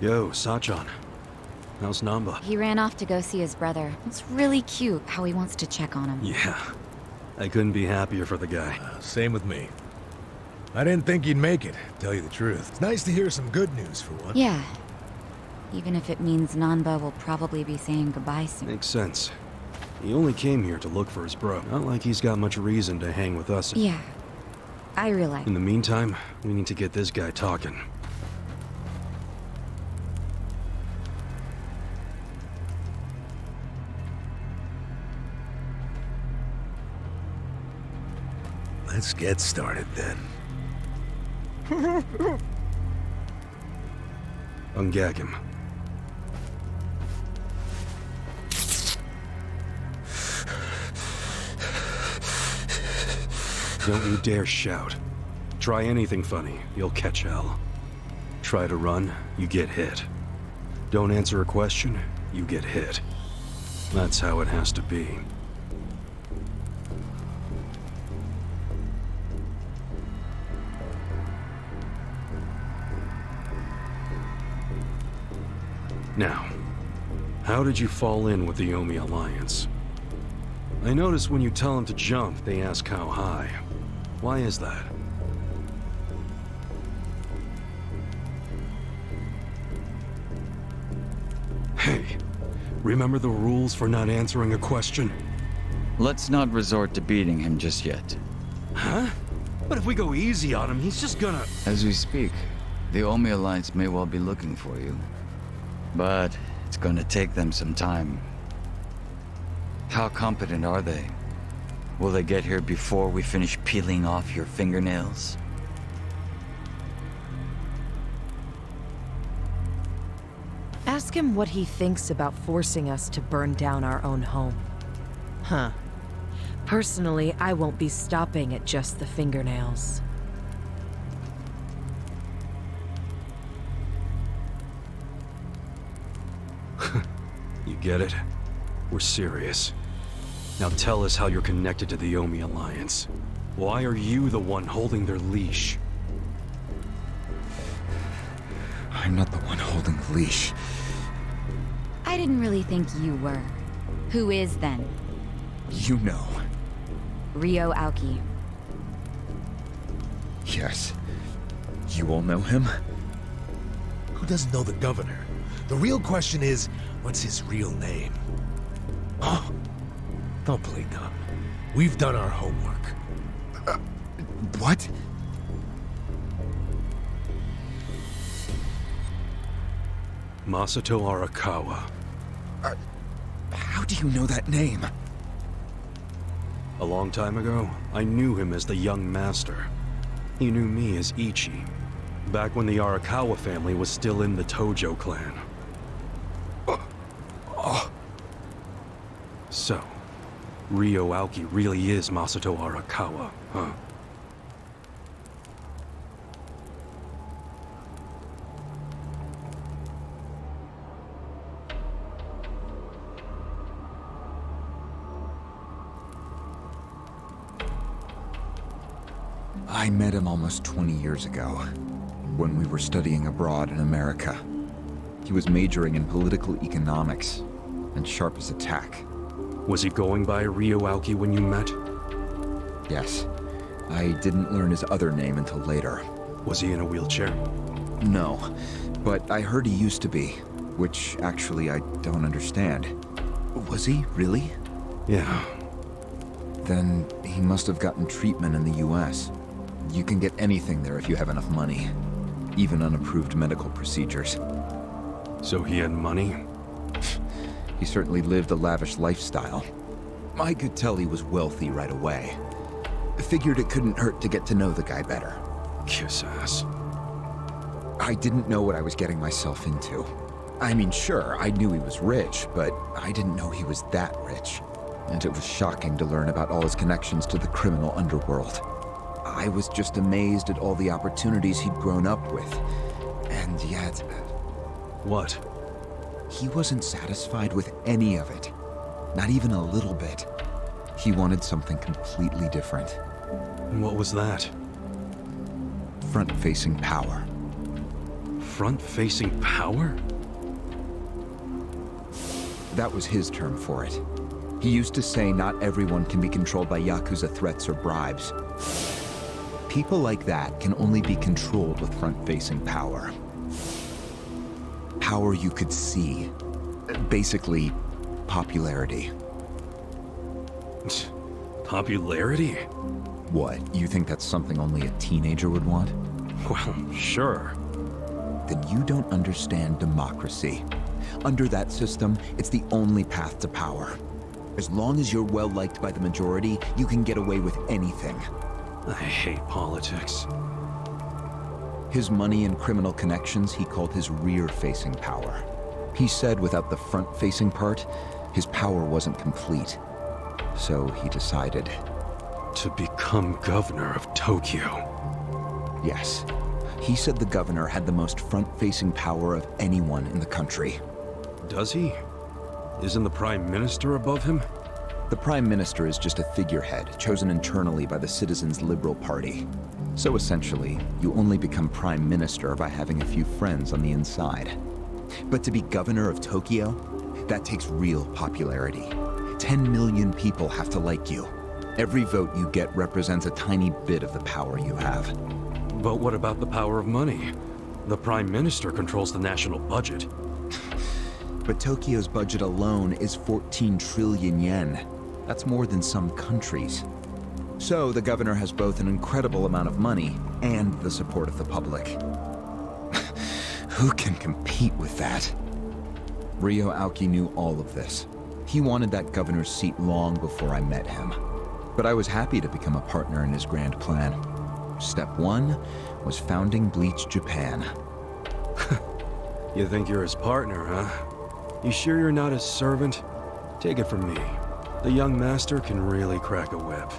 Yo, Sachan. How's Namba? He ran off to go see his brother. It's really cute how he wants to check on him. Yeah. I couldn't be happier for the guy. Same with me. I didn't think he'd make it, tell you the truth. It's nice to hear some good news for once. Yeah. Even if it means Nanba will probably be saying goodbye soon. Makes sense. He only came here to look for his bro. Not like he's got much reason to hang with us. Yeah. I realize. In the meantime, we need to get this guy talking. Let's get started then. Ungag him. Don't you dare shout. Try anything funny, you'll catch hell. Try to run, you get hit. Don't answer a question, you get hit. That's how it has to be. Now, how did you fall in with the Yomi Alliance? I notice when you tell them to jump, they ask how high. Why is that? Hey, remember the rules for not answering a question? Let's not resort to beating him just yet. Huh? But if we go easy on him, he's just gonna... As we speak, the Omi Alliance may well be looking for you. But it's gonna take them some time. How competent are they? Will they get here before we finish peeling off your fingernails? Ask him what he thinks about forcing us to burn down our own home. Huh. Personally, I won't be stopping at just the fingernails. You get it? We're serious. Now tell us how you're connected to the Yomi Alliance. Why are you the one holding their leash? I'm not the one holding the leash. I didn't really think you were. Who is then? You know. Ryo Aoki. Yes. You all know him? Who doesn't know the governor? The real question is, what's his real name? Oh, don't play dumb. We've done our homework. What? Masato Arakawa. How do you know that name? A long time ago, I knew him as the young master. He knew me as Ichi, back when the Arakawa family was still in the Tojo clan. So, Ryo Aoki really is Masato Arakawa, huh? I met him almost 20 years ago, when we were studying abroad in America. He was majoring in political economics, and sharp as a tack. Was he going by Ryo Aoki when you met? Yes. I didn't learn his other name until later. Was he in a wheelchair? No, but I heard he used to be, which actually I don't understand. Was he, really? Yeah. Then he must have gotten treatment in the US. You can get anything there if you have enough money. Even unapproved medical procedures. So he had money? He certainly lived a lavish lifestyle. I could tell he was wealthy right away. Figured it couldn't hurt to get to know the guy better. Kiss ass. I didn't know what I was getting myself into. I mean, sure, I knew he was rich, but I didn't know he was that rich. And it was shocking to learn about all his connections to the criminal underworld. I was just amazed at all the opportunities he'd grown up with. And yet... What? He wasn't satisfied with any of it. Not even a little bit. He wanted something completely different. What was that? Front-facing power. front-facing power? That was his term for it. He used to say not everyone can be controlled by Yakuza threats or bribes. People like that can only be controlled with front-facing power. Power you could see. Basically, popularity. Popularity? What, you think that's something only a teenager would want? Well, sure. Then you don't understand democracy. Under that system, it's the only path to power. As long as you're well-liked by the majority, you can get away with anything. I hate politics. His money and criminal connections he called his rear-facing power. He said without the front-facing part, his power wasn't complete. So he decided. To become governor of Tokyo. Yes. He said the governor had the most front-facing power of anyone in the country. Does he? Isn't the Prime Minister above him? The Prime Minister is just a figurehead, chosen internally by the Citizens' Liberal Party. So essentially, you only become Prime Minister by having a few friends on the inside. But to be governor of Tokyo, that takes real popularity. 10 million people have to like you. Every vote you get represents a tiny bit of the power you have. But what about the power of money? The Prime Minister controls the national budget. But Tokyo's budget alone is 14 trillion yen. That's more than some countries. So the governor has both an incredible amount of money and the support of the public. Who can compete with that? Ryo Aoki knew all of this. He wanted that governor's seat long before I met him. But I was happy to become a partner in his grand plan. Step one was founding Bleached Japan. You think you're his partner, huh? You sure you're not his servant? Take it from me. The young master can really crack a whip.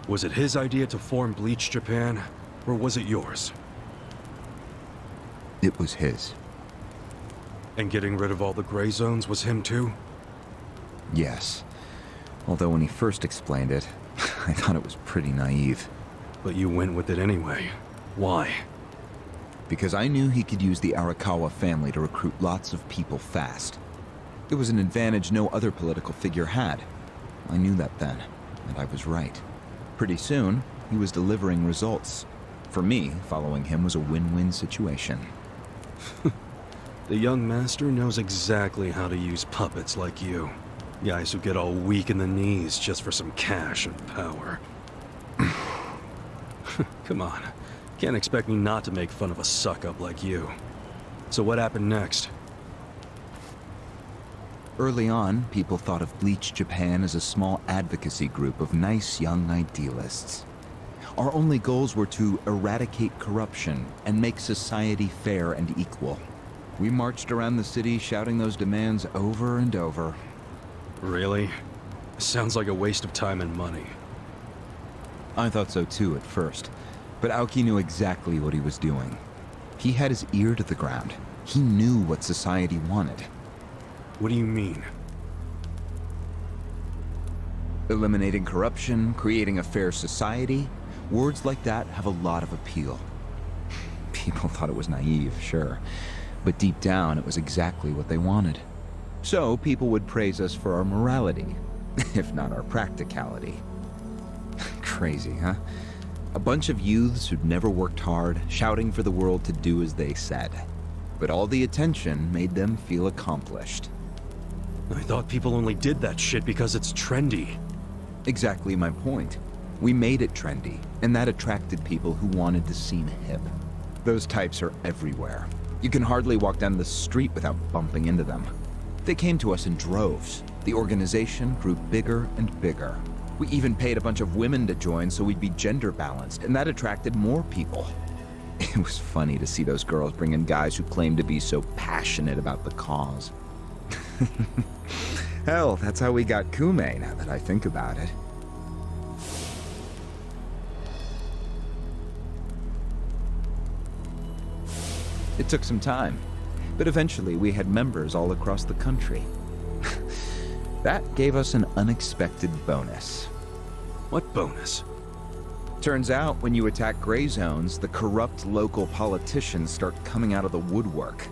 Was it his idea to form Bleached Japan, or was it yours? It was his. And getting rid of all the gray zones was him too? Yes. Although when he first explained it, I thought it was pretty naive. But you went with it anyway. Why? Because I knew he could use the Arakawa family to recruit lots of people fast. It was an advantage no other political figure had. I knew that then, and I was right. Pretty soon, he was delivering results. For me, following him was a win-win situation. The young master knows exactly how to use puppets like you. Guys who get all weak in the knees just for some cash and power. Come on. Can't expect me not to make fun of a suck-up like you. So what happened next? Early on, people thought of Bleached Japan as a small advocacy group of nice young idealists. Our only goals were to eradicate corruption and make society fair and equal. We marched around the city shouting those demands over and over. Really? Sounds like a waste of time and money. I thought so too at first, but Aoki knew exactly what he was doing. He had his ear to the ground. He knew what society wanted. What do you mean? Eliminating corruption, creating a fair society, words like that have a lot of appeal. People thought it was naive, sure, but deep down it was exactly what they wanted. So people would praise us for our morality, if not our practicality. Crazy, huh? A bunch of youths who'd never worked hard, shouting for the world to do as they said. But all the attention made them feel accomplished. I thought people only did that shit because it's trendy. Exactly my point. We made it trendy, and that attracted people who wanted to seem hip. Those types are everywhere. You can hardly walk down the street without bumping into them. They came to us in droves. The organization grew bigger and bigger. We even paid a bunch of women to join so we'd be gender balanced, and that attracted more people. It was funny to see those girls bring in guys who claimed to be so passionate about the cause. Hell, that's how we got Kume, now that I think about it. It took some time, but eventually we had members all across the country. That gave us an unexpected bonus. What bonus? Turns out, when you attack gray zones, the corrupt local politicians start coming out of the woodwork.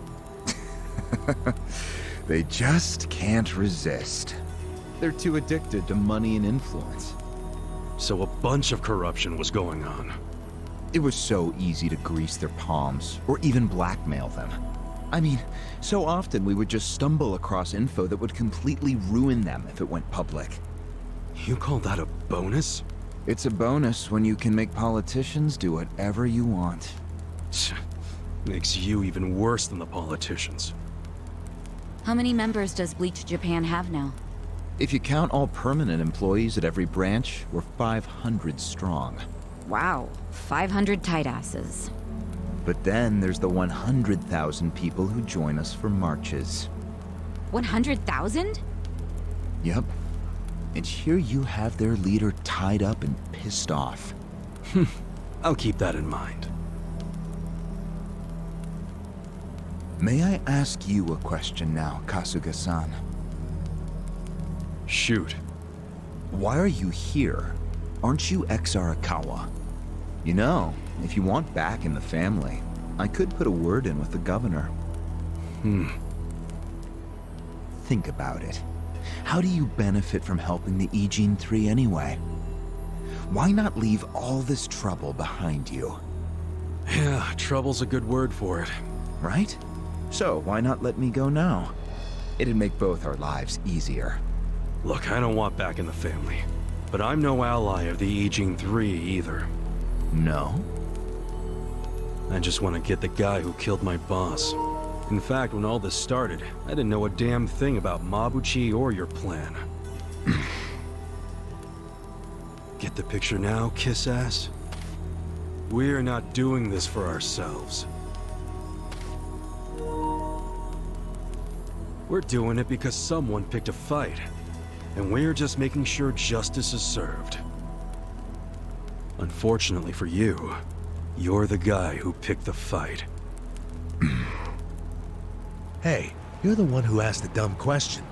They just can't resist. They're too addicted to money and influence. So a bunch of corruption was going on. It was so easy to grease their palms, or even blackmail them. I mean, so often we would just stumble across info that would completely ruin them if it went public. You call that a bonus? It's a bonus when you can make politicians do whatever you want. Makes you even worse than the politicians. How many members does Bleached Japan have now? If you count all permanent employees at every branch, we're 500 strong. Wow, 500 tight asses. But then there's the 100,000 people who join us for marches. 100,000? Yep. And here you have their leader tied up and pissed off. I'll keep that in mind. May I ask you a question now, Kasuga-san? Shoot. Why are you here? Aren't you ex-Arakawa? You know, if you want back in the family, I could put a word in with the governor. Think about it. How do you benefit from helping the Ijin 3 anyway? Why not leave all this trouble behind you? Yeah, trouble's a good word for it. Right? So why not let me go now? It'd make both our lives easier. Look, I don't want back in the family. But I'm no ally of the Ijin 3 either. No? I just want to get the guy who killed my boss. In fact, when all this started, I didn't know a damn thing about Mabuchi or your plan. Get the picture now, kiss ass? We're not doing this for ourselves. We're doing it because someone picked a fight. And we're just making sure justice is served. Unfortunately for you, you're the guy who picked the fight. Hey, you're the one who asked the dumb question.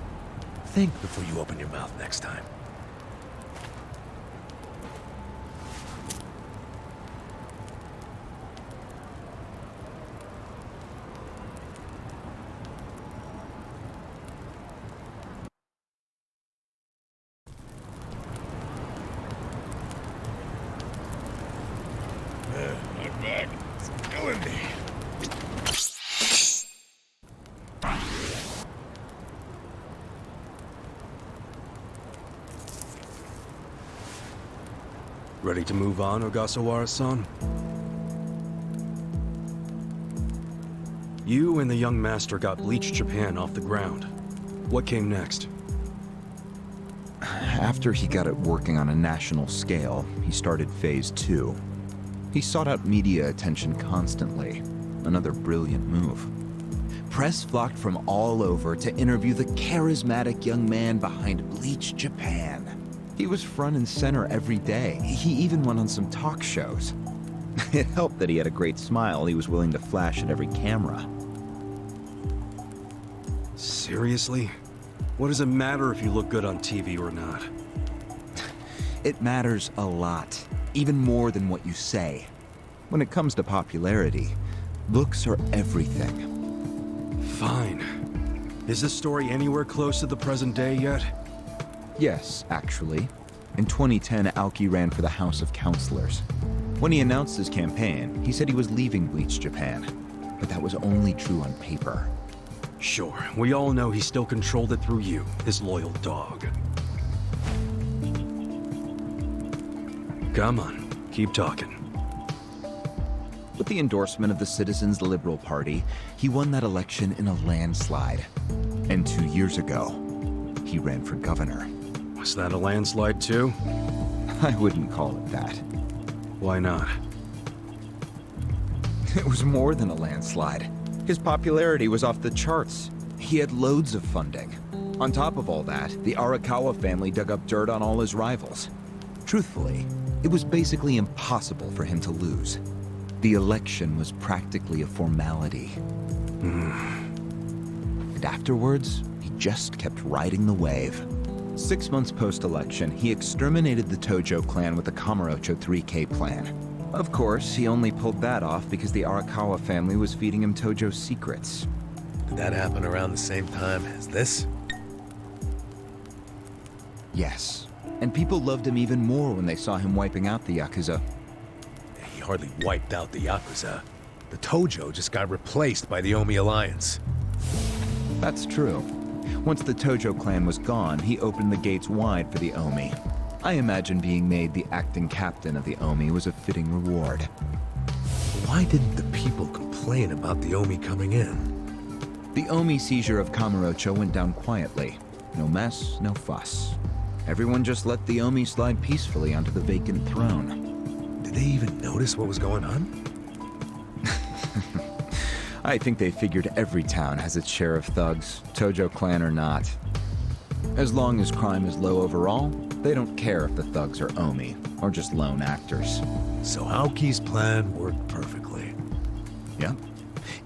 Think before you open your mouth next time. Look back. It's killing me. Ready to move on, Ogasawara-san? You and the young master got Bleached Japan off the ground. What came next? After he got it working on a national scale, he started Phase 2. He sought out media attention constantly. Another brilliant move. Press flocked from all over to interview the charismatic young man behind Bleached Japan. He was front and center every day. He even went on some talk shows. It helped that he had a great smile he was willing to flash at every camera. Seriously? What does it matter if you look good on TV or not? It matters a lot, even more than what you say. When it comes to popularity, looks are everything. Fine. Is this story anywhere close to the present day yet? Yes, actually. In 2010, Aoki ran for the House of Councilors. When he announced his campaign, he said he was leaving Bleached Japan. But that was only true on paper. Sure, we all know he still controlled it through you, his loyal dog. Come on, keep talking. With the endorsement of the Citizens Liberal Party, he won that election in a landslide. And 2 years ago, he ran for governor. Was that a landslide too? I wouldn't call it that. Why not? It was more than a landslide. His popularity was off the charts. He had loads of funding. On top of all that, the Arakawa family dug up dirt on all his rivals. Truthfully, it was basically impossible for him to lose. The election was practically a formality. And afterwards, he just kept riding the wave. 6 months post-election, he exterminated the Tojo clan with the Kamurocho 3K plan. Of course, he only pulled that off because the Arakawa family was feeding him Tojo secrets. Did that happen around the same time as this? Yes. And people loved him even more when they saw him wiping out the Yakuza. He hardly wiped out the Yakuza. The Tojo just got replaced by the Omi Alliance. That's true. Once the Tojo clan was gone, he opened the gates wide for the Omi. I imagine being made the acting captain of the Omi was a fitting reward. Why didn't the people complain about the Omi coming in? The Omi seizure of Kamurocho went down quietly. No mess, no fuss. Everyone just let the Omi slide peacefully onto the vacant throne. Did they even notice what was going on? I think they figured every town has its share of thugs, Tojo clan or not. As long as crime is low overall, they don't care if the thugs are Omi, or just lone actors. So Aoki's plan worked perfectly. Yep.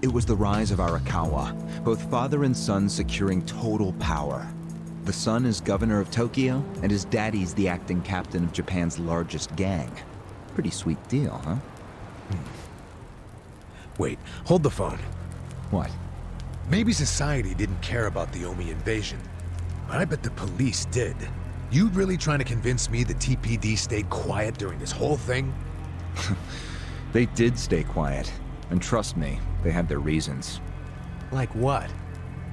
It was the rise of Arakawa, both father and son securing total power. The son is governor of Tokyo, and his daddy's the acting captain of Japan's largest gang. Pretty sweet deal, huh? Wait, hold the phone. What? Maybe society didn't care about the Omi invasion, but I bet the police did. You really trying to convince me the TPD stayed quiet during this whole thing? They did stay quiet, and trust me, they had their reasons. Like what?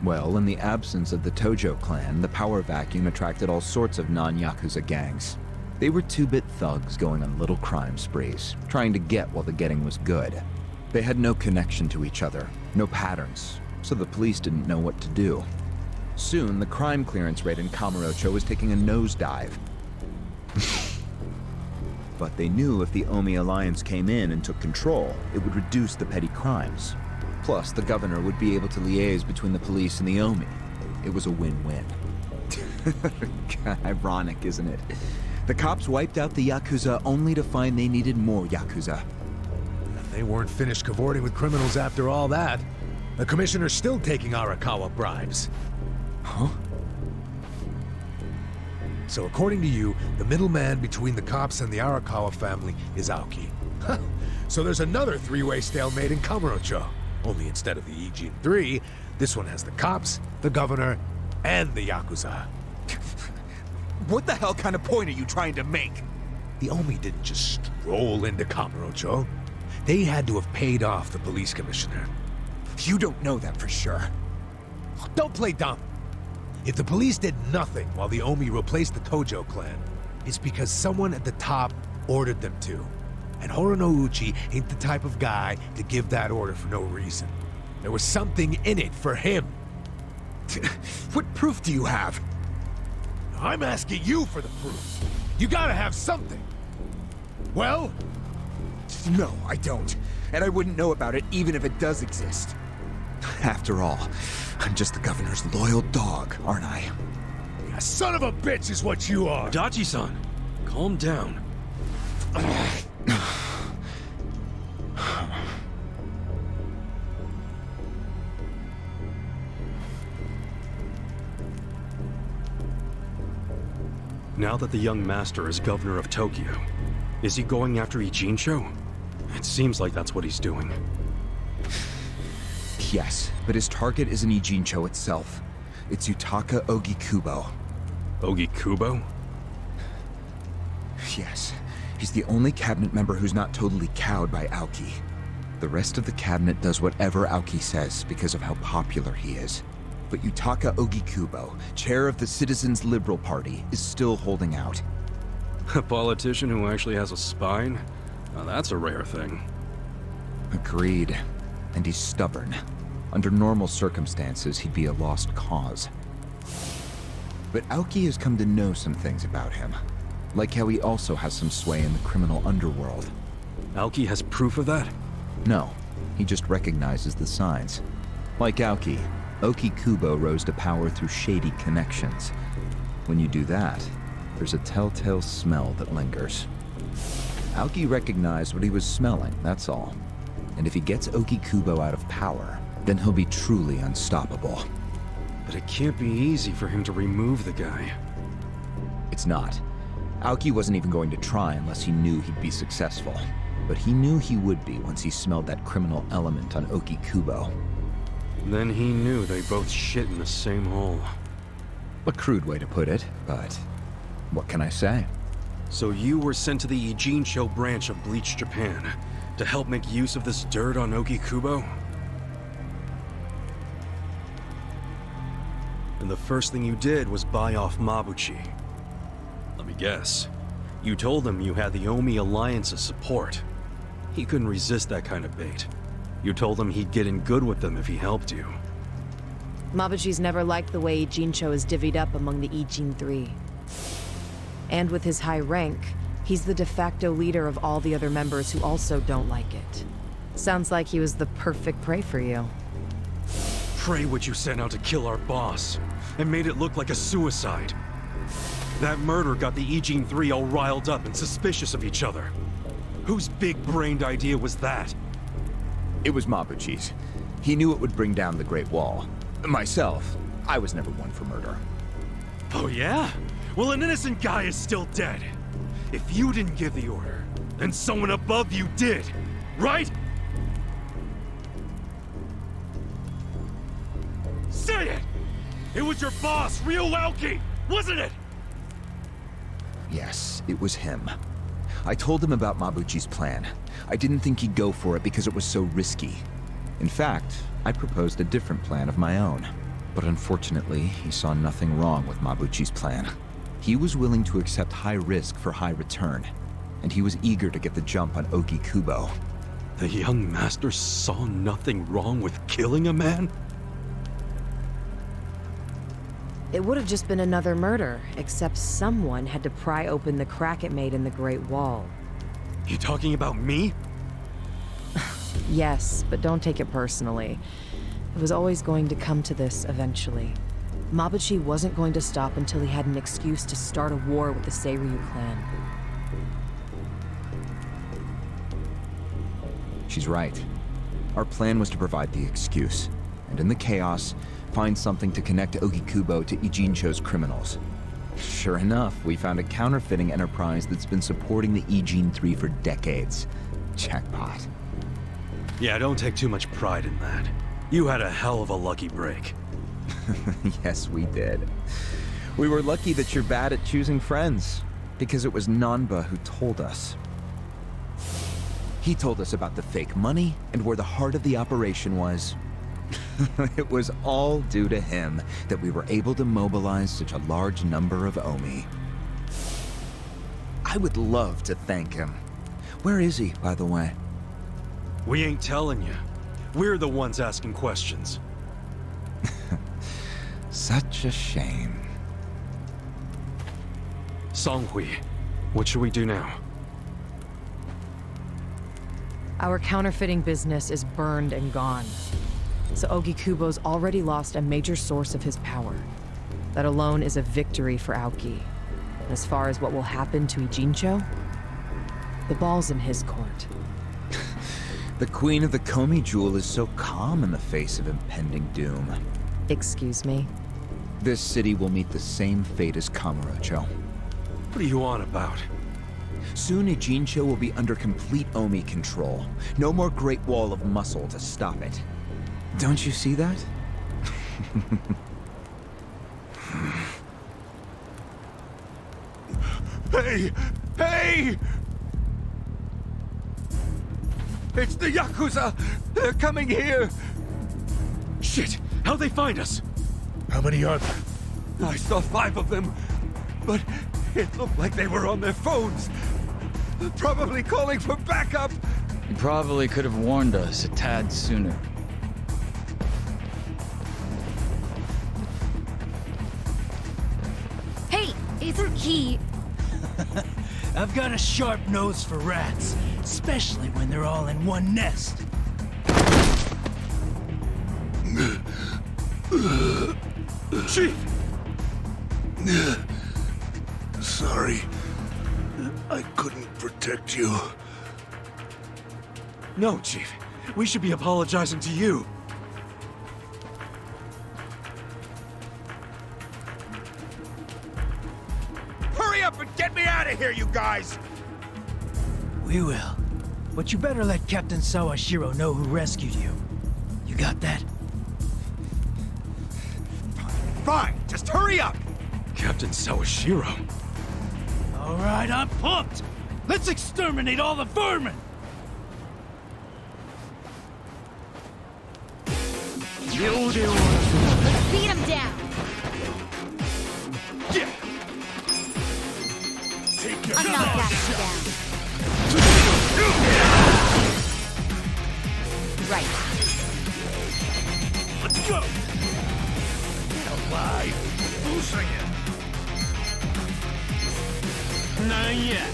Well, in the absence of the Tojo clan, the power vacuum attracted all sorts of non-Yakuza gangs. They were two-bit thugs going on little crime sprees, trying to get while the getting was good. They had no connection to each other, no patterns, so the police didn't know what to do. Soon, the crime clearance rate in Kamurocho was taking a nosedive. But they knew if the Omi Alliance came in and took control, it would reduce the petty crimes. Plus, the governor would be able to liaise between the police and the Omi. It was a win-win. Ironic, isn't it? The cops wiped out the Yakuza only to find they needed more Yakuza. They weren't finished cavorting with criminals after all that. The commissioner's still taking Arakawa bribes. Huh? So according to you, the middleman between the cops and the Arakawa family is Aoki. So there's another three-way stalemate in Kamurocho. Only instead of the Ijin 3, this one has the cops, the governor, and the Yakuza. What the hell kind of point are you trying to make? The Omi didn't just stroll into Kamurocho. They had to have paid off the police commissioner. You don't know that for sure. Don't play dumb. If the police did nothing while the Omi replaced the Tojo clan, it's because someone at the top ordered them to. And Horonouchi ain't the type of guy to give that order for no reason. There was something in it for him. What proof do you have? I'm asking you for the proof. You gotta have something. Well? No, I don't. And I wouldn't know about it even if it does exist. After all, I'm just the governor's loyal dog, aren't I? A son of a bitch is what you are. Dachi-san, calm down. Now that the young master is governor of Tokyo, is he going after Ijincho? It seems like that's what he's doing. Yes, but his target isn't Ijincho itself. It's Yutaka Ogikubo. Ogikubo? Yes, he's the only cabinet member who's not totally cowed by Aoki. The rest of the cabinet does whatever Aoki says because of how popular he is. But Yutaka Ogikubo, chair of the Citizens Liberal Party, is still holding out. A politician who actually has a spine? Now that's a rare thing. Agreed. And he's stubborn. Under normal circumstances, he'd be a lost cause. But Aoki has come to know some things about him. Like how he also has some sway in the criminal underworld. Aoki has proof of that? No, he just recognizes the signs. Like Aoki, Okikubo rose to power through shady connections. When you do that, there's a telltale smell that lingers. Aoki recognized what he was smelling, that's all. And if he gets Okikubo out of power, then he'll be truly unstoppable. But it can't be easy for him to remove the guy. It's not. Aoki wasn't even going to try unless he knew he'd be successful. But he knew he would be once he smelled that criminal element on Okikubo. Then he knew they both shit in the same hole. A crude way to put it, but what can I say? So you were sent to the Ijincho branch of Bleached Japan to help make use of this dirt on Okikubo? And the first thing you did was buy off Mabuchi. Let me guess. You told him you had the Omi Alliance's support. He couldn't resist that kind of bait. You told him he'd get in good with them if he helped you. Mabuchi's never liked the way Ijincho is divvied up among the Ijin Three. And with his high rank, he's the de facto leader of all the other members who also don't like it. Sounds like he was the perfect prey for you. Pray what you sent out to kill our boss, and made it look like a suicide. That murder got the Ijin Three all riled up and suspicious of each other. Whose big-brained idea was that? It was Mabuchi's. He knew it would bring down the Great Wall. Myself, I was never one for murder. Oh yeah? Well, an innocent guy is still dead. If you didn't give the order, then someone above you did, right? Say it! It was your boss, Ryo-Aoki, wasn't it? Yes, it was him. I told him about Mabuchi's plan. I didn't think he'd go for it because it was so risky. In fact, I proposed a different plan of my own. But unfortunately, he saw nothing wrong with Mabuchi's plan. He was willing to accept high risk for high return, and he was eager to get the jump on Okikubo. The young master saw nothing wrong with killing a man? It would have just been another murder, except someone had to pry open the crack it made in the Great Wall. You talking about me? Yes, but don't take it personally. It was always going to come to this eventually. Mabuchi wasn't going to stop until he had an excuse to start a war with the Seiryu clan. She's right. Our plan was to provide the excuse, and in the chaos, find something to connect Okikubo to Ijincho's criminals. Sure enough, we found a counterfeiting enterprise that's been supporting the Ijin 3 for decades. Jackpot. Yeah, don't take too much pride in that. You had a hell of a lucky break. Yes, we did. We were lucky that you're bad at choosing friends, because it was Nanba who told us. He told us about the fake money and where the heart of the operation was. It was all due to him that we were able to mobilize such a large number of Omi. I would love to thank him. Where is he, by the way? We ain't telling you. We're the ones asking questions. Such a shame. Songhui, what should we do now? Our counterfeiting business is burned and gone. So Okikubo's already lost a major source of his power. That alone is a victory for Aoki. And as far as what will happen to Ijincho, the ball's in his court. The Queen of the Komi Jewel is so calm in the face of impending doom. Excuse me? This city will meet the same fate as Kamurocho. What are you on about? Soon Ijincho will be under complete Omi control. No more Great Wall of Muscle to stop it. Don't you see that? Hey! Hey! It's the Yakuza! They're coming here! Shit! How'd they find us? How many are there? I saw 5 of them, but it looked like they were on their phones. Probably calling for backup! You probably could have warned us a tad sooner. Hey, it's Key. I've got a sharp nose for rats, especially when they're all in one nest. Chief! Sorry. I couldn't protect you. No, Chief. We should be apologizing to you. Hurry up and get me out of here, you guys! We will. But you better let Captain Sawashiro know who rescued you. You got that? Fine, just hurry up! Captain Sawashiro. All right, I'm pumped. Let's exterminate all the vermin. Let's beat him down. Yeah. Take your I'm not backing down. Right. Let's go. Get alive. Losing it. Not yet.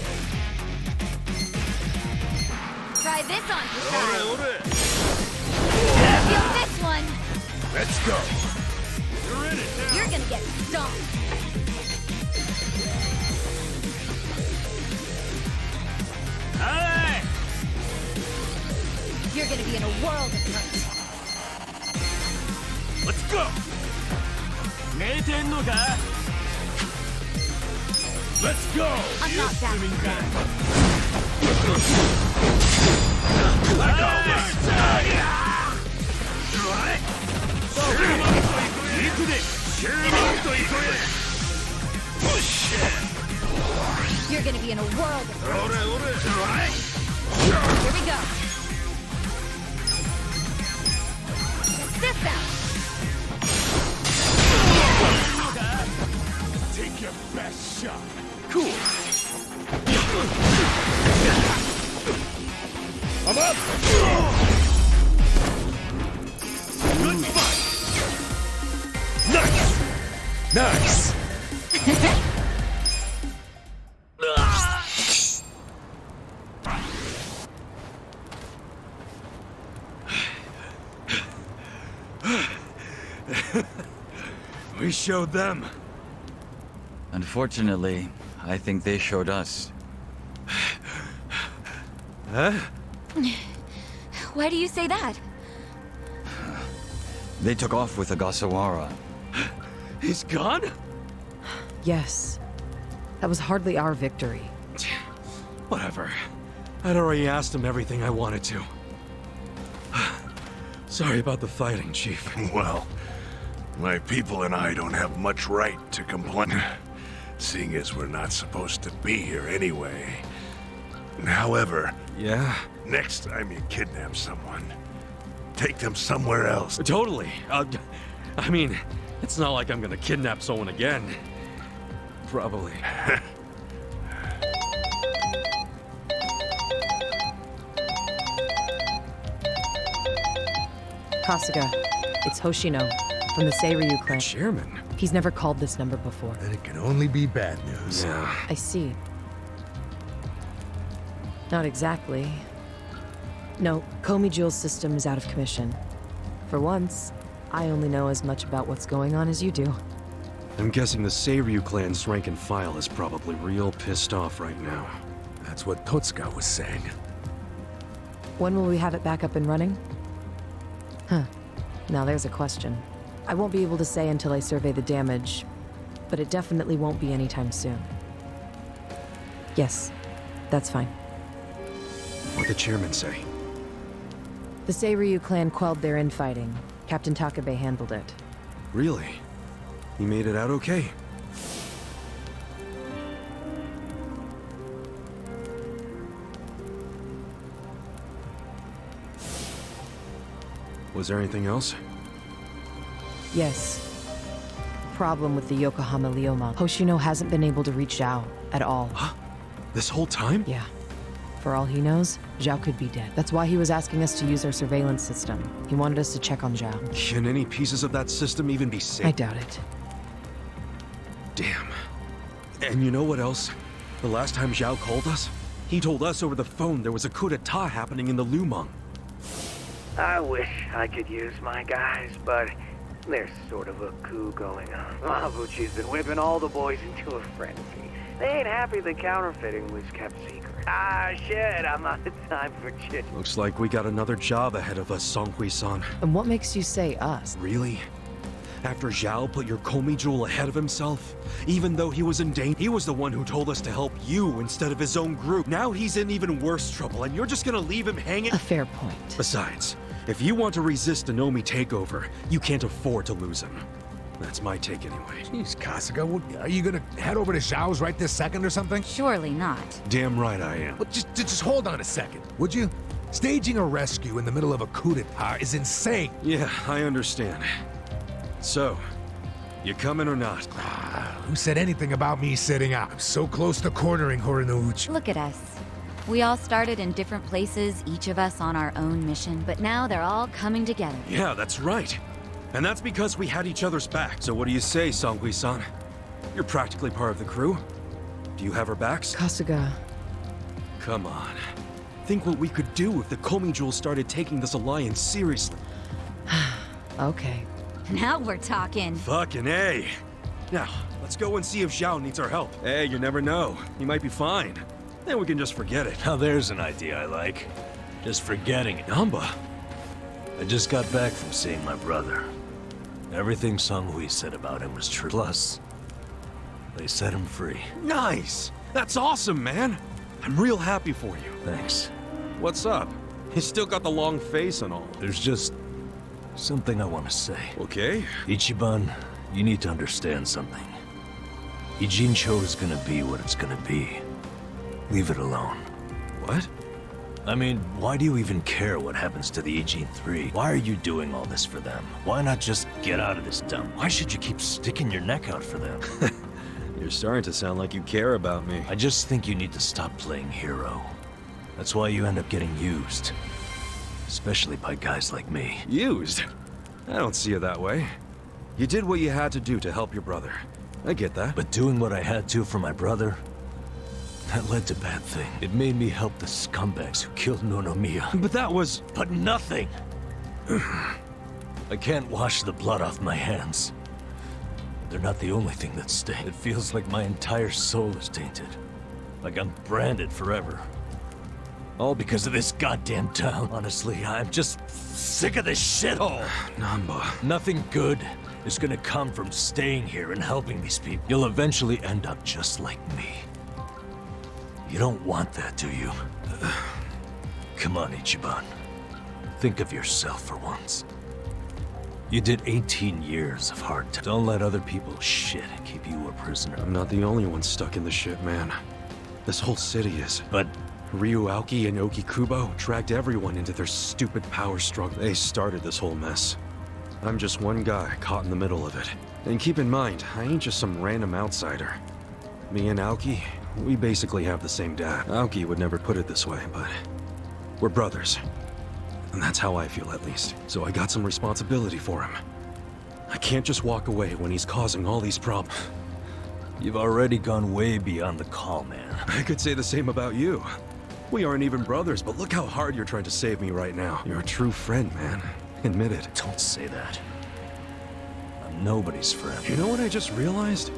Try this on for size. Feel this one. Let's go. You're in it now. You're gonna get stomped. Hey! You're gonna be in a world of hurt. Let's go. Let's go. I'm not backing down. I got this. You're gonna be in a world of hurt. Here we go. Check this out. Take your best shot. Cool. I'm up. Good fight. Nice. Nice. We showed them. Unfortunately, I think they showed us. Huh? Why do you say that? They took off with Ogasawara. He's gone? Yes. That was hardly our victory. Whatever. I'd already asked him everything I wanted to. Sorry about the fighting, Chief. Well, my people and I don't have much right to complain, seeing as we're not supposed to be here anyway. However, Yeah? next time you kidnap someone, take them somewhere else. Totally. I mean, it's not like I'm gonna kidnap someone again. Probably. Kasuga, it's Hoshino from the Seiryu clan. Chairman? He's never called this number before. Then it can only be bad news. Yeah. I see. Not exactly. No, Komi Jewel's system is out of commission. For once, I only know as much about what's going on as you do. I'm guessing the Seiryu clan's rank and file is probably real pissed off right now. That's what Totsuka was saying. When will we have it back up and running? Huh. Now there's a question. I won't be able to say until I survey the damage, but it definitely won't be anytime soon. Yes, that's fine. What'd the chairman say? The Seiryu clan quelled their infighting. Captain Takabe handled it. Really? He made it out okay? Was there anything else? Yes. Problem with the Yokohama Liumang. Hoshino hasn't been able to reach Zhao at all. Huh? This whole time? Yeah. For all he knows, Zhao could be dead. That's why he was asking us to use our surveillance system. He wanted us to check on Zhao. Can any pieces of that system even be saved? I doubt it. Damn. And you know what else? The last time Zhao called us, he told us over the phone there was a coup d'etat happening in the Liumang. I wish I could use my guys, but There's sort of a coup going on. Mabuchi's been whipping all the boys into a frenzy. They ain't happy the counterfeiting was kept secret. Ah, shit, I'm out of time for chit. Looks like we got another job ahead of us, Songhui-san. And what makes you say us? Really? After Zhao put your Komi jewel ahead of himself? Even though he was in danger, he was the one who told us to help you instead of his own group. Now he's in even worse trouble, and you're just gonna leave him hanging? A fair point. Besides, if you want to resist the Nomi takeover, you can't afford to lose him. That's my take anyway. Jeez, Kasuga, are you gonna head over to Zhao's right this second or something? Surely not. Damn right I am. Well, just hold on a second, would you? Staging a rescue in the middle of a coup d'etat is insane. Yeah, I understand. So, you coming or not? Who said anything about me sitting out? I'm so close to cornering Horinouchi. Look at us. We all started in different places, each of us on our own mission, but now they're all coming together. Yeah, that's right. And that's because we had each other's back. So what do you say, Songhui-san? You're practically part of the crew. Do you have our backs? Kasuga. Come on. Think what we could do if the Komi Jewel started taking this alliance seriously. Okay. Now we're talking. Fucking A. Now, let's go and see if Zhao needs our help. Hey, you never know. He might be fine. Then we can just forget it. Now there's an idea I like. Just forgetting it. Namba. I just got back from seeing my brother. Everything Songhui said about him was true. Plus, they set him free. Nice! That's awesome, man! I'm real happy for you. Thanks. What's up? You still got the long face and all. There's just something I want to say. Okay. Ichiban, you need to understand something. Ijincho is gonna be what it's gonna be. Leave it alone. What? I mean, why do you even care what happens to the Ijin 3? Why are you doing all this for them? Why not just get out of this dump? Why should you keep sticking your neck out for them? You're starting to sound like you care about me. I just think you need to stop playing hero. That's why you end up getting used. Especially by guys like me. Used? I don't see it that way. You did what you had to do to help your brother. I get that. But doing what I had to for my brother, that led to bad thing. It made me help the scumbags who killed Nonomiya. But that was... But nothing! I can't wash the blood off my hands. They're not the only thing that sting. It feels like my entire soul is tainted. Like I'm branded forever. All because of this goddamn town. Honestly, I'm just sick of this shithole. Namba. Nothing good is gonna come from staying here and helping these people. You'll eventually end up just like me. You don't want that, do you? Come on, Ichiban. Think of yourself for once. You did 18 years of hard time. Don't let other people's shit keep you a prisoner. I'm not the only one stuck in the shit, man. This whole city is. But Ryu Aoki and Oki Kubo dragged everyone into their stupid power struggle. They started this whole mess. I'm just one guy caught in the middle of it. And keep in mind, I ain't just some random outsider. Me and Aoki, we basically have the same dad. Aoki would never put it this way, but we're brothers. And that's how I feel, at least. So I got some responsibility for him. I can't just walk away when he's causing all these problems. you've already gone way beyond the call, man. I could say the same about you. We aren't even brothers, but look how hard you're trying to save me right now. You're a true friend, man. Admit it. Don't say that. I'm nobody's friend. You know what I just realized?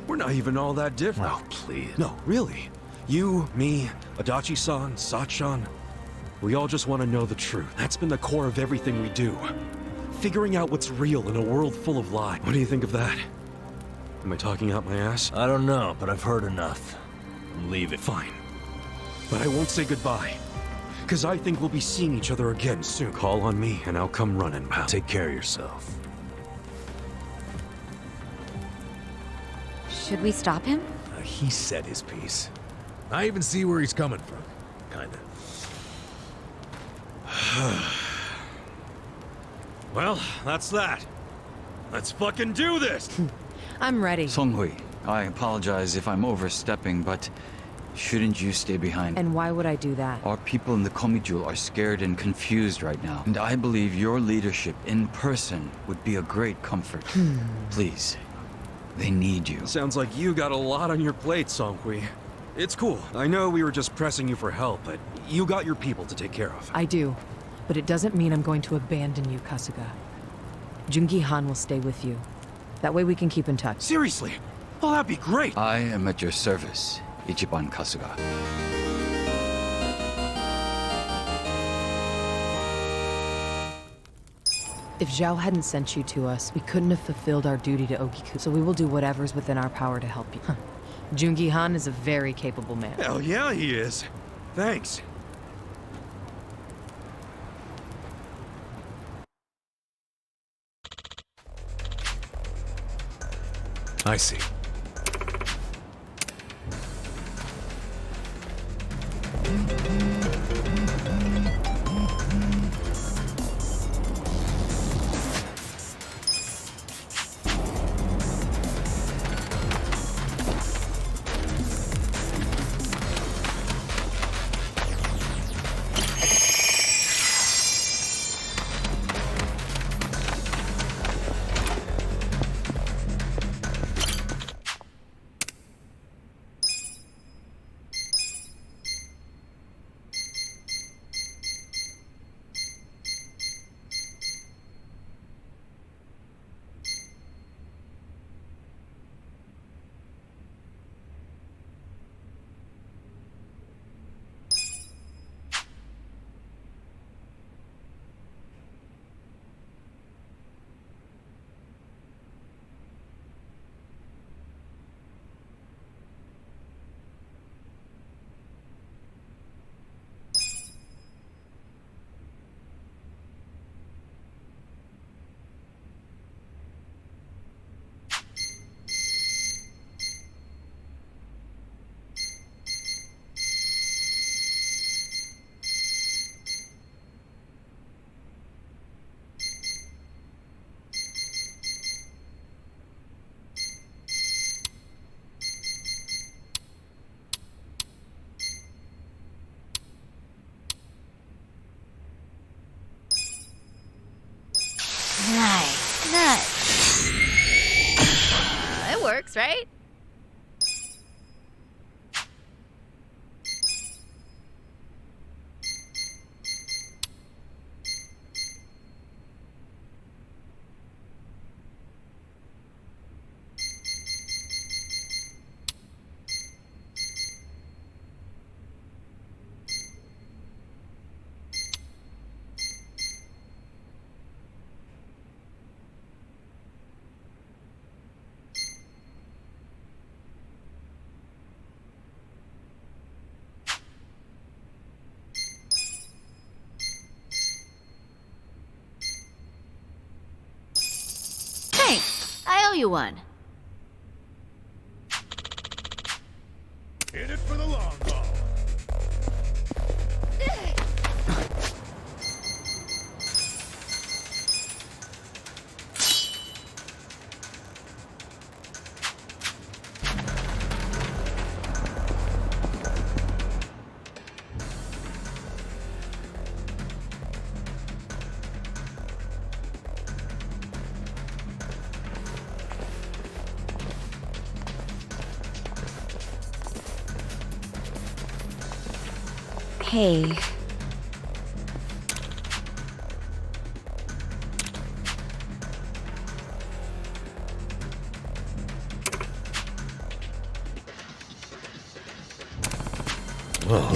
We're not even all that different. Oh, please. No, really. You, me, Adachi-san, Sachan. We all just want to know the truth. That's been the core of everything we do. Figuring out what's real in a world full of lies. What do you think of that? Am I talking out my ass? I don't know, but I've heard enough. Leave it. Fine. But I won't say goodbye. Because I think we'll be seeing each other again soon. Call on me and I'll come running, pal. Take care of yourself. Should we stop him? He said his piece. I even see where he's coming from. Kinda. Well, that's that. Let's fucking do this! I'm ready. Songhui, I apologize if I'm overstepping, but shouldn't you stay behind? And why would I do that? Our people in the Komijul are scared and confused right now, and I believe your leadership in person would be a great comfort. Please, they need you. Sounds like you got a lot on your plate, Songhui. It's cool. I know we were just pressing you for help, but you got your people to take care of. I do, but it doesn't mean I'm going to abandon you, Kasuga. Jungi Han will stay with you. That way we can keep in touch. Seriously? Oh, that'd be great. I am at your service, Ichiban Kasuga. If Zhao hadn't sent you to us, we couldn't have fulfilled our duty to Ogiku, so we will do whatever's within our power to help you. Jungi Han is a very capable man. Hell yeah, he is. Thanks. I see. Nice. It works, right? Thanks. I owe you one. In it for the long haul. Hey. Well,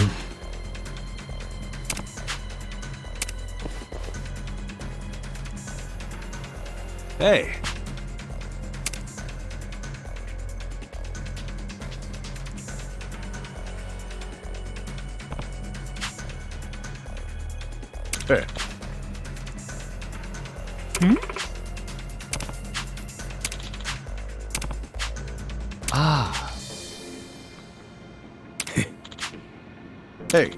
Hey. Hey. Ah, Hey.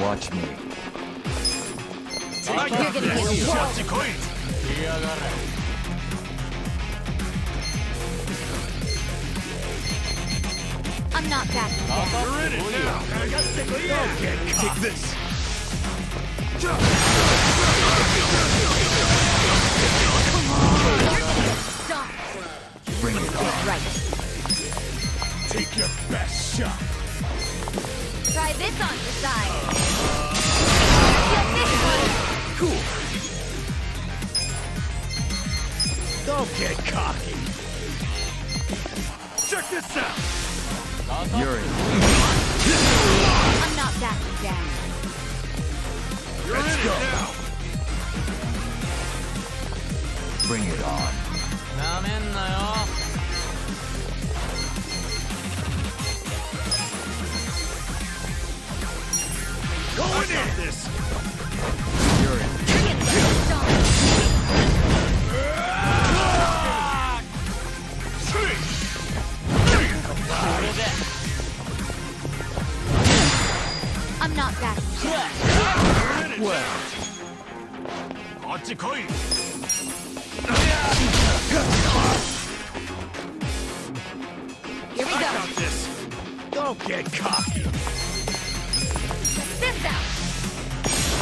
watch me. You're gonna get I'm not backing down. You're in it now. Take this. get cocky. Check this out. You're in. I'm not backing down. Let's go. Bring it on. Going in this. You're in. Bring it, Stone. I'm not backing down. Well, Here we go. This. Don't get cocky. Check this out.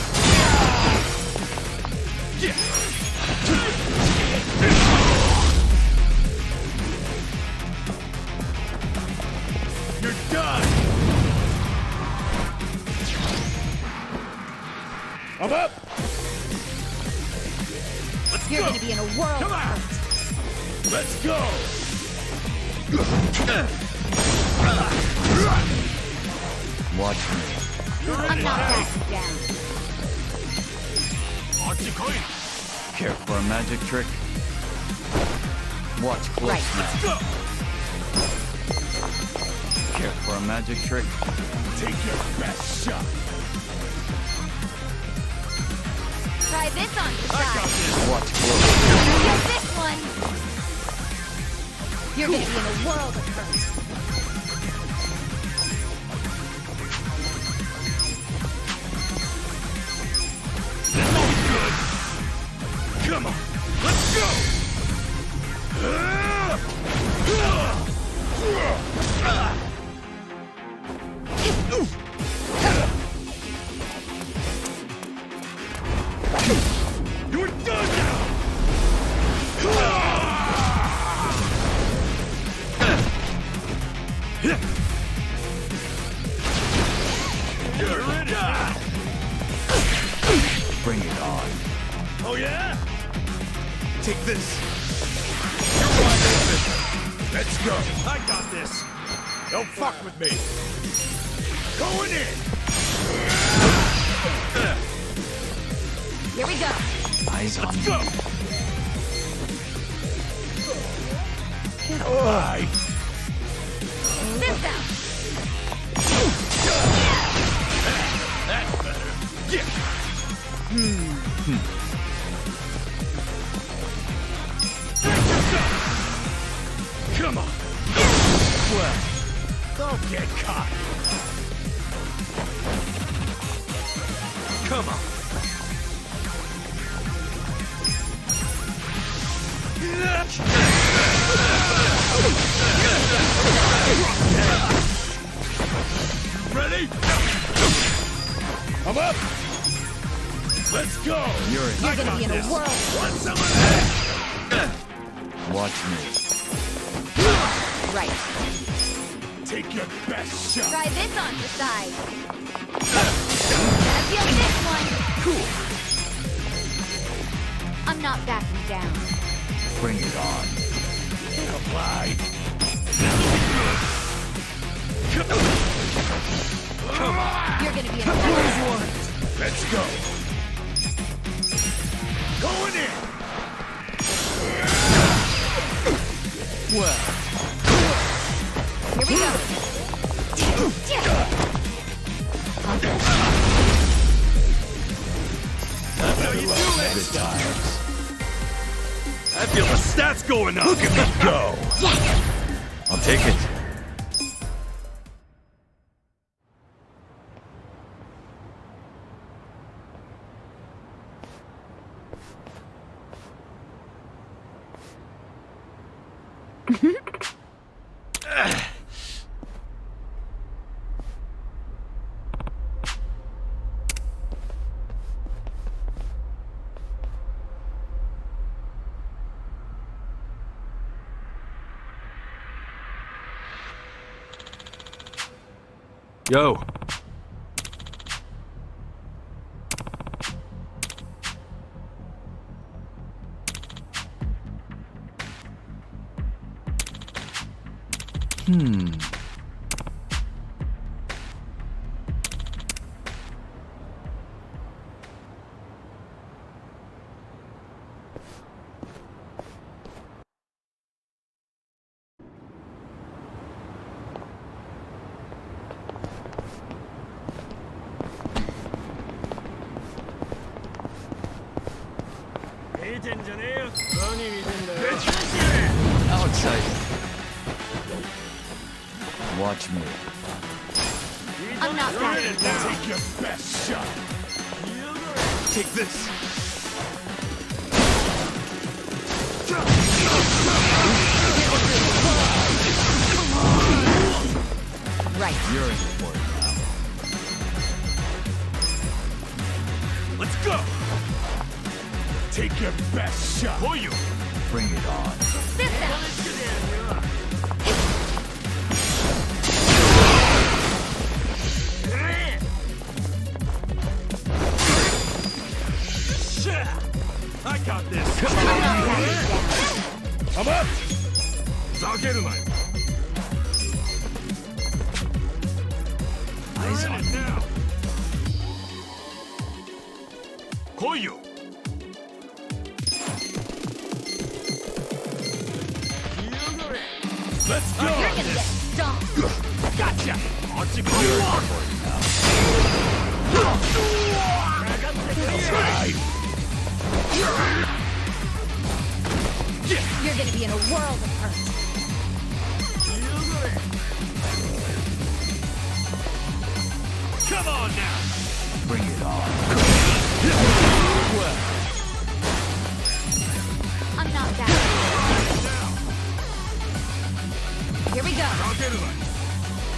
You're done. I'm up. Let's You're go. gonna be in a whirl. Come on. Let's go. watch me. I'm not backing down. Care for a magic trick? Watch close Right. now. Care for a magic trick? Take your best shot. Try this on the I got side. this. Watch close. Get this one. You're gonna be in a world of hurt. Come on, let's go! You're done now! You're in it! Bring it on. Oh yeah? Take this. You're wide open. Let's go. I got this. Don't fuck with me. Going in. Here we go. Eyes on Let's me. go. Get away. This out. That's better. Yeah. Come on. Well, don't get caught. Come on. Ready? I'm up. Let's go. You're in. You're gonna be in a whirl. Want some of that? Watch me. Right. Take your best shot. Try this on the side. Gotta feel this one. Cool. I'm not backing down. Bring it on. Don't lie. You're gonna be in a whirl. Let's go. Going in. Well, Here we go. That's how you do it. good times. I feel the stats going up. Look at me go. I'll take it. Yo. How exciting. Watch me. I'm not backing down. Take your best shot. Take this. Right. You're in for it now. Let's go. Take your best shot. For you. Bring it on. This out. I got this. I'm not backing down. I'm up. Zagerumai. Eyes on me. Now. Koyo. Let's go. You're gonna get stomped. Gotcha. You're gonna be in a world of hurt. Come on now. Bring it on. I'm not backing down. Here we go.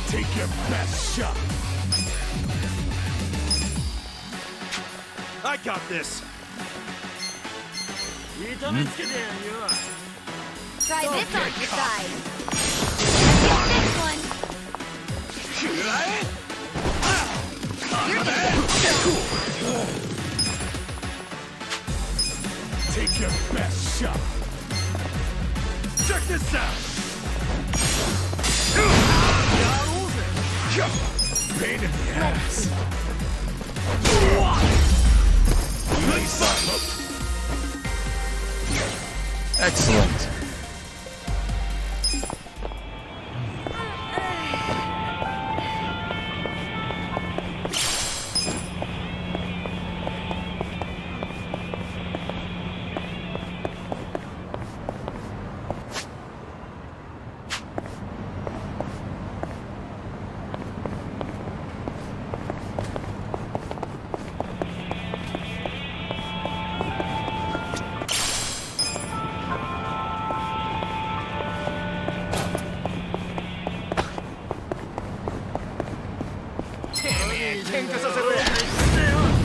Take your best shot. I got this. Try this on your side. Let's get this one. You're gonna get Take your best shot. Check this out. Pain in the ass. Excellent.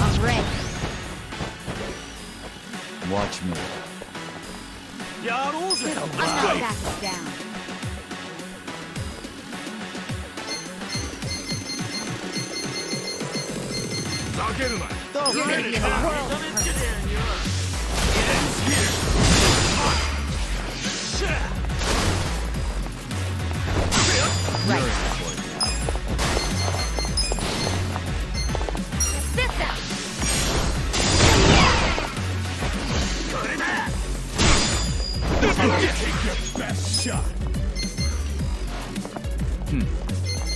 I'm ready. Watch me. I'm not backing down. You're gonna be in a world of hurt. Right. This out. Take your best shot.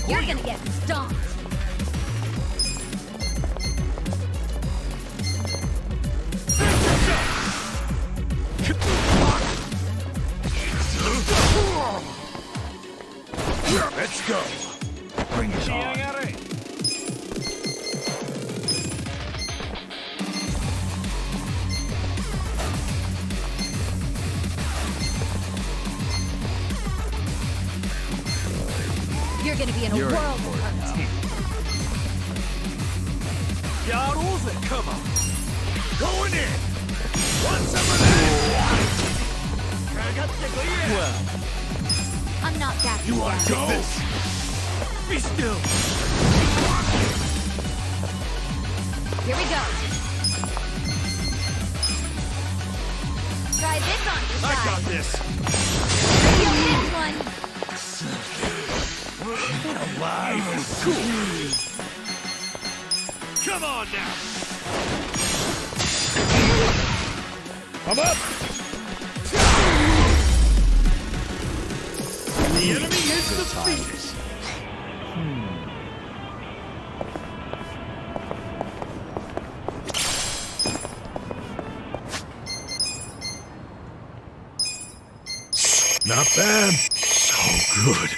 You're gonna get stomped. Let's go. Bring it on. You're gonna be in a You're world in of for it hurt. now. Come on. Going in. Want some of that? Well, I'm not backing You down. want to take this? Be still. Here we go. Try this on your I side. got this. Feel this one. Alive. Cool. Come on now. I'm up. The enemy is defeated. Not bad. So good.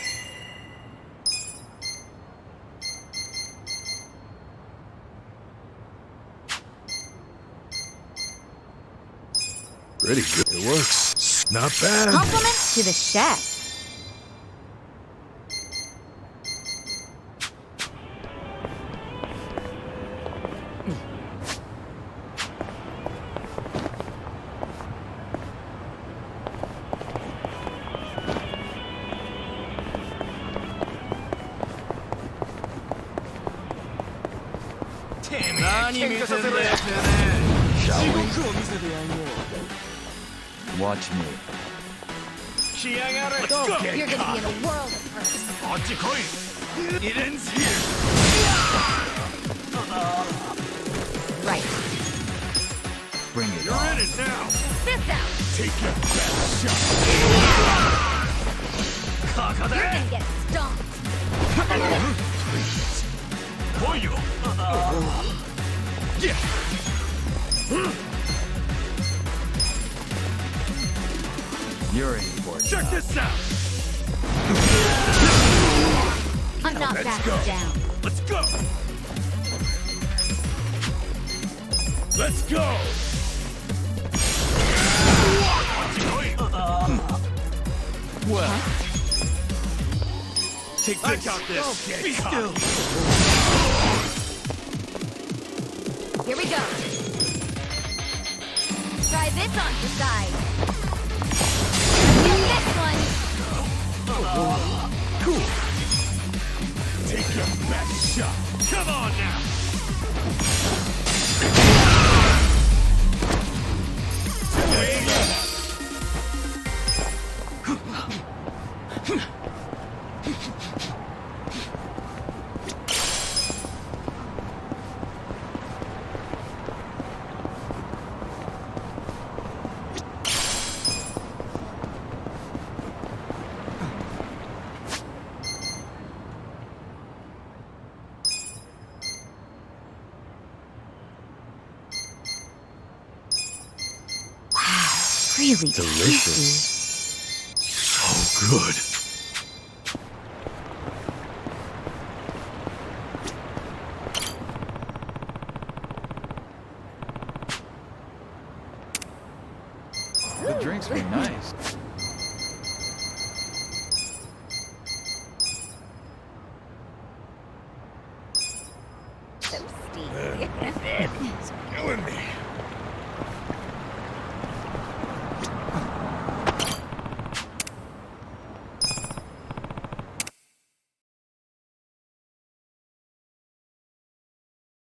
Pretty good. It works. Not bad. Compliments to the chef. Watch me. Let's go. You're gonna be in a world of hurt. It ends here. Right. Bring it You're on. in it now. This out. Take your best shot. You're gonna get stomped. Hoyo. Yeah. You're in for it. Check this out. I'm not Let's backing go. down. Let's go. Let's go. Well, Take this. I got this. Be still. Here we go. Try this on the side. Get this one. Cool. Take your best shot. Come on now. Really Delicious. So good. The drinks were nice.